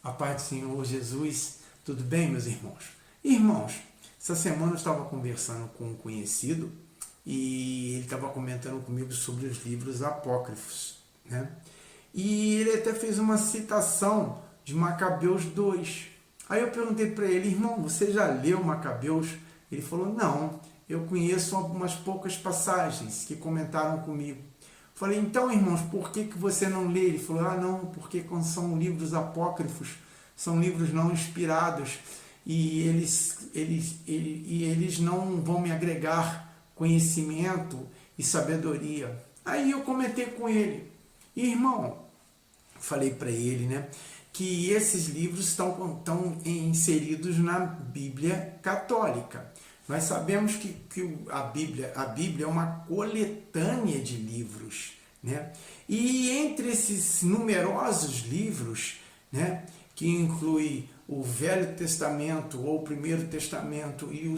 A paz do Senhor Jesus, tudo bem, meus irmãos? Irmãos, essa semana eu estava conversando com um conhecido e ele estava comentando comigo sobre os livros apócrifos, né? E ele até fez uma citação de Macabeus 2. Aí eu perguntei para ele, irmão, você já leu Macabeus? Ele falou, não, eu conheço algumas poucas passagens que comentaram comigo. Falei, então, irmãos, por que você não lê? Ele falou, não, porque são livros apócrifos, são livros não inspirados e eles não vão me agregar conhecimento e sabedoria. Aí eu comentei com ele, irmão, falei para ele, né, que esses livros estão inseridos na Bíblia católica. Nós sabemos que a Bíblia é uma coletânea de livros, né? E entre esses numerosos livros, né, que inclui o Velho Testamento ou o Primeiro Testamento e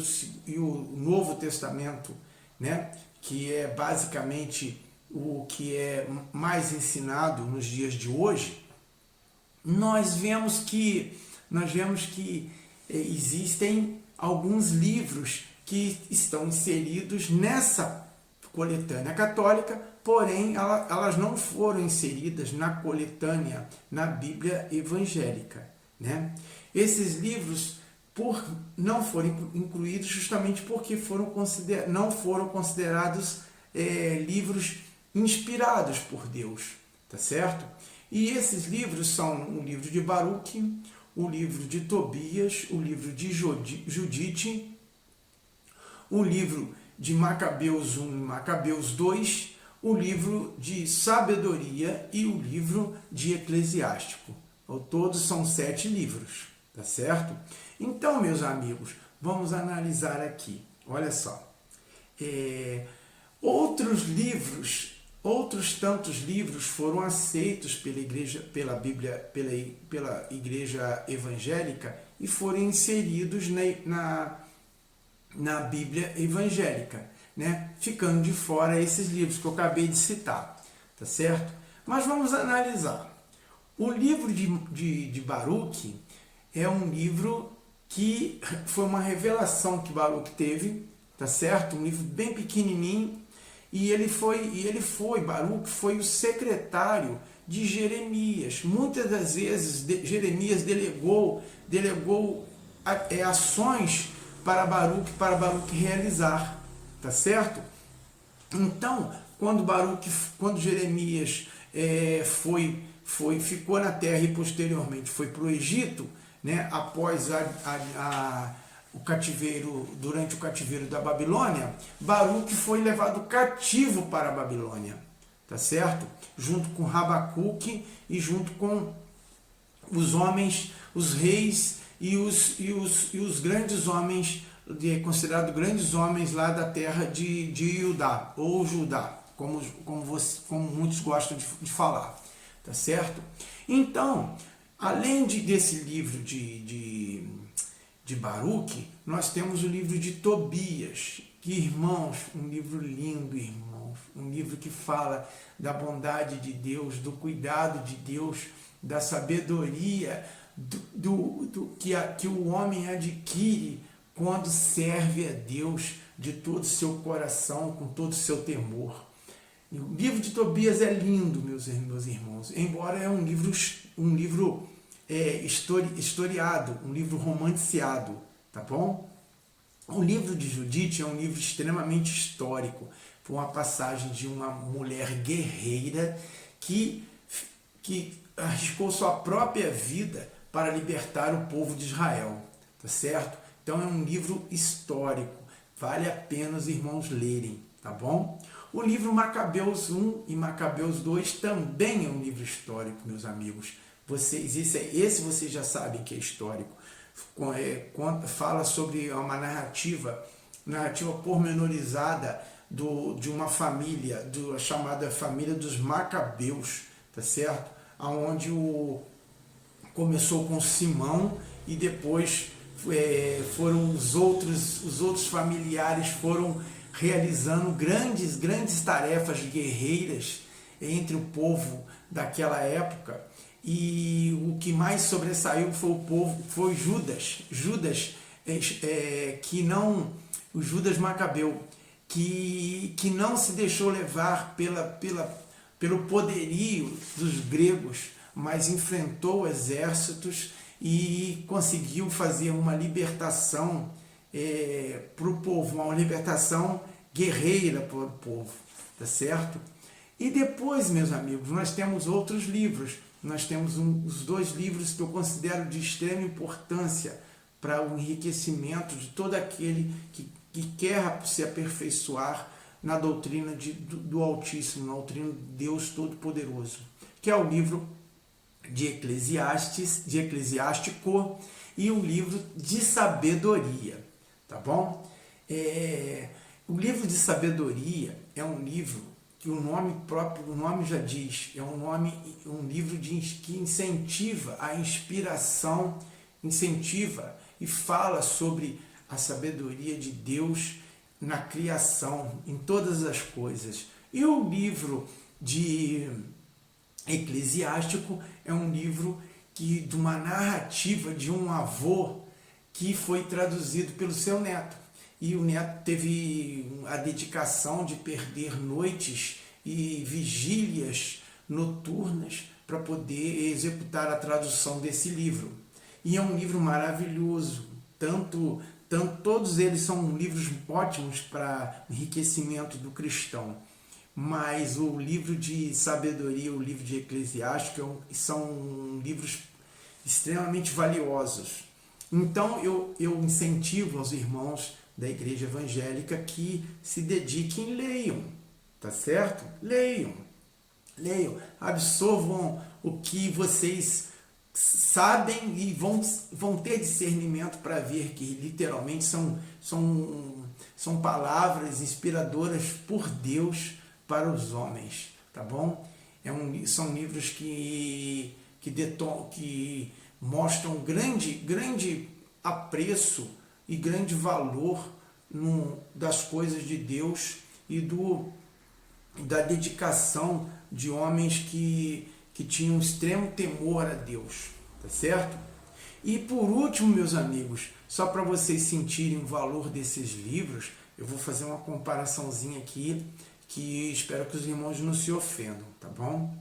o Novo Testamento, né, que é basicamente o que é mais ensinado nos dias de hoje, nós vemos que existem alguns livros que estão inseridos nessa coletânea católica, porém elas não foram inseridas na coletânea, na Bíblia evangélica, né? Esses livros não foram incluídos justamente porque não foram considerados livros inspirados por Deus, tá certo? E esses livros são o livro de Baruque, o livro de Tobias, o livro de Judite, o livro de Macabeus 1 e Macabeus 2, o livro de Sabedoria e o livro de Eclesiástico. Todos são 7 livros, tá certo? Então, meus amigos, vamos analisar aqui. Olha só. Outros tantos livros foram aceitos pela igreja evangélica e foram inseridos na Bíblia evangélica, né? Ficando de fora esses livros que eu acabei de citar, tá certo? Mas vamos analisar. O livro de Baruque é um livro que foi uma revelação que Baruque teve, tá certo? Um livro bem pequenininho. Baruque foi o secretário de Jeremias. Muitas das vezes Jeremias delegou ações para Baruque realizar, tá certo? Então, quando Jeremias ficou na terra e posteriormente foi para o Egito, né, após o cativeiro, durante o cativeiro da Babilônia, Baruque foi levado cativo para a Babilônia, tá certo? Junto com Rabacuque e junto com os homens, os reis e os grandes homens, considerados grandes homens lá da terra de Judá, ou Judá, como muitos gostam de falar, tá certo? Então, além desse livro de Baruque, nós temos o livro de Tobias, que, irmãos, um livro lindo, irmãos, um livro que fala da bondade de Deus, do cuidado de Deus, da sabedoria que o homem adquire quando serve a Deus de todo o seu coração, com todo o seu temor. E o livro de Tobias é lindo, meus irmãos, embora é um livro historiado, um livro romanticiado, tá bom? O livro de Judite é um livro extremamente histórico. Foi uma passagem de uma mulher guerreira que arriscou sua própria vida para libertar o povo de Israel, tá certo? Então é um livro histórico, vale a pena os irmãos lerem, tá bom? O livro Macabeus 1 e Macabeus 2 também é um livro histórico, meus amigos. Esse vocês já sabem que é histórico. Fala sobre uma narrativa pormenorizada de uma família, chamada família dos Macabeus, tá certo? Onde começou com Simão e depois foram os outros familiares foram realizando grandes tarefas guerreiras entre o povo daquela época. E que mais sobressaiu foi o povo, foi Judas. O Judas Macabeu, que não se deixou levar pelo poderio dos gregos, mas enfrentou exércitos e conseguiu fazer uma libertação para o povo, uma libertação guerreira para o povo, tá certo? E depois, meus amigos, nós temos outros livros. Nós temos os 2 livros que eu considero de extrema importância para o enriquecimento de todo aquele que quer se aperfeiçoar na doutrina do Altíssimo, na doutrina de Deus Todo-Poderoso, que é o livro de Eclesiástico e o livro de Sabedoria, tá bom? O livro de Sabedoria é um livro que o nome já diz, é um livro que incentiva a inspiração, incentiva e fala sobre a sabedoria de Deus na criação, em todas as coisas. E o livro de Eclesiástico é um livro de uma narrativa de um avô que foi traduzido pelo seu neto. E o neto teve a dedicação de perder noites e vigílias noturnas para poder executar a tradução desse livro. E é um livro maravilhoso, todos eles são livros ótimos para enriquecimento do cristão, mas o livro de Sabedoria, o livro de Eclesiástico são livros extremamente valiosos. Então eu incentivo aos irmãos da igreja evangélica que se dediquem e leiam, tá certo? Leiam, absorvam o que vocês sabem e vão ter discernimento para ver que literalmente são palavras inspiradoras por Deus para os homens, tá bom? São livros que mostram grande apreço e grande valor das coisas de Deus e da dedicação de homens que tinham um extremo temor a Deus, tá certo? E por último, meus amigos, só para vocês sentirem o valor desses livros, eu vou fazer uma comparaçãozinha aqui, que espero que os irmãos não se ofendam, tá bom?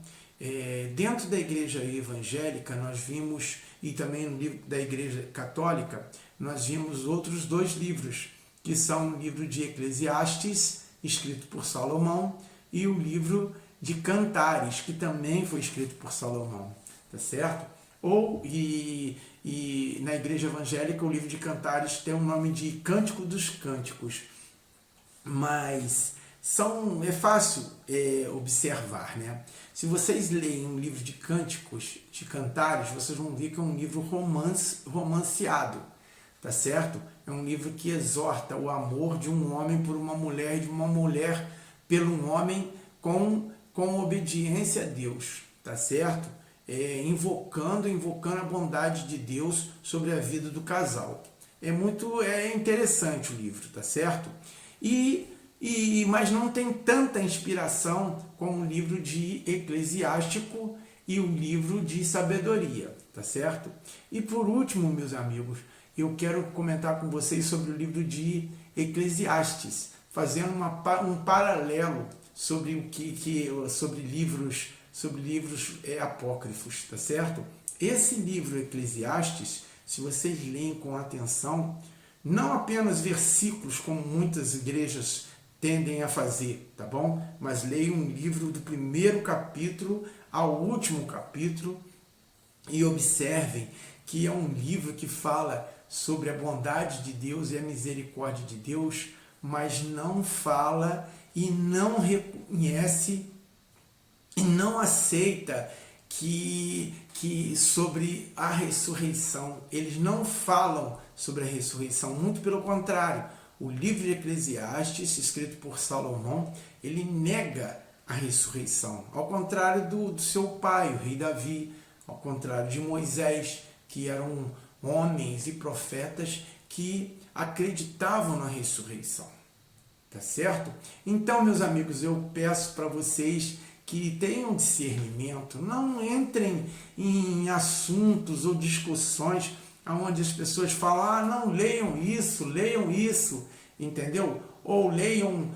Dentro da igreja evangélica, nós vimos, e também no livro da igreja católica, nós vimos outros 2 livros, que são o livro de Eclesiastes, escrito por Salomão, e o livro de Cantares, que também foi escrito por Salomão, tá certo? E na igreja evangélica o livro de Cantares tem o nome de Cântico dos Cânticos, mas é fácil observar, né? Se vocês leem um livro de cânticos, de Cantares, vocês vão ver que é um livro romanceado, tá certo? É um livro que exorta o amor de um homem por uma mulher e de uma mulher pelo homem com obediência a Deus, tá certo? Invocando a bondade de Deus sobre a vida do casal. É interessante o livro, tá certo? Mas não tem tanta inspiração como o livro de Eclesiástico e o livro de Sabedoria, tá certo? E por último, meus amigos, eu quero comentar com vocês sobre o livro de Eclesiastes, fazendo um paralelo sobre sobre livros apócrifos, tá certo? Esse livro Eclesiastes, se vocês leem com atenção, não apenas versículos como muitas igrejas tendem a fazer, tá bom? Mas leiam um livro do primeiro capítulo ao último capítulo e observem que é um livro que fala sobre a bondade de Deus e a misericórdia de Deus, mas não fala e não reconhece e não aceita que sobre a ressurreição. Eles não falam sobre a ressurreição, muito pelo contrário. O livro de Eclesiastes, escrito por Salomão, ele nega a ressurreição, ao contrário do seu pai, o rei Davi, ao contrário de Moisés, que eram homens e profetas que acreditavam na ressurreição. Tá certo? Então, meus amigos, eu peço para vocês que tenham discernimento, não entrem em assuntos ou discussões onde as pessoas falam, não, leiam isso, entendeu? Ou leiam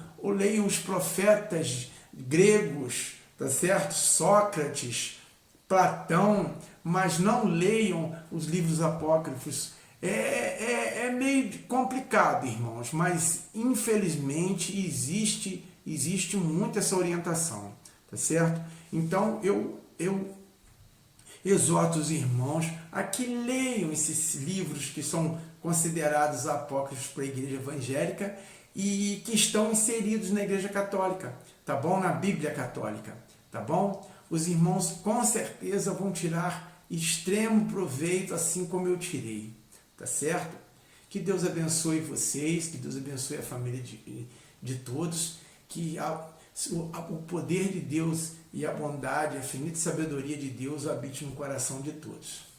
os profetas gregos, tá certo? Sócrates, Platão, mas não leiam os livros apócrifos. É meio complicado, irmãos, mas infelizmente existe muito essa orientação, tá certo? Então eu exorto os irmãos a que leiam esses livros que são considerados apócrifos para a igreja evangélica e que estão inseridos na igreja católica, tá bom? Na Bíblia católica, tá bom? Os irmãos com certeza vão tirar extremo proveito, assim como eu tirei, tá certo? Que Deus abençoe vocês, que Deus abençoe a família de todos, que o poder de Deus e a bondade, a infinita sabedoria de Deus habite no coração de todos.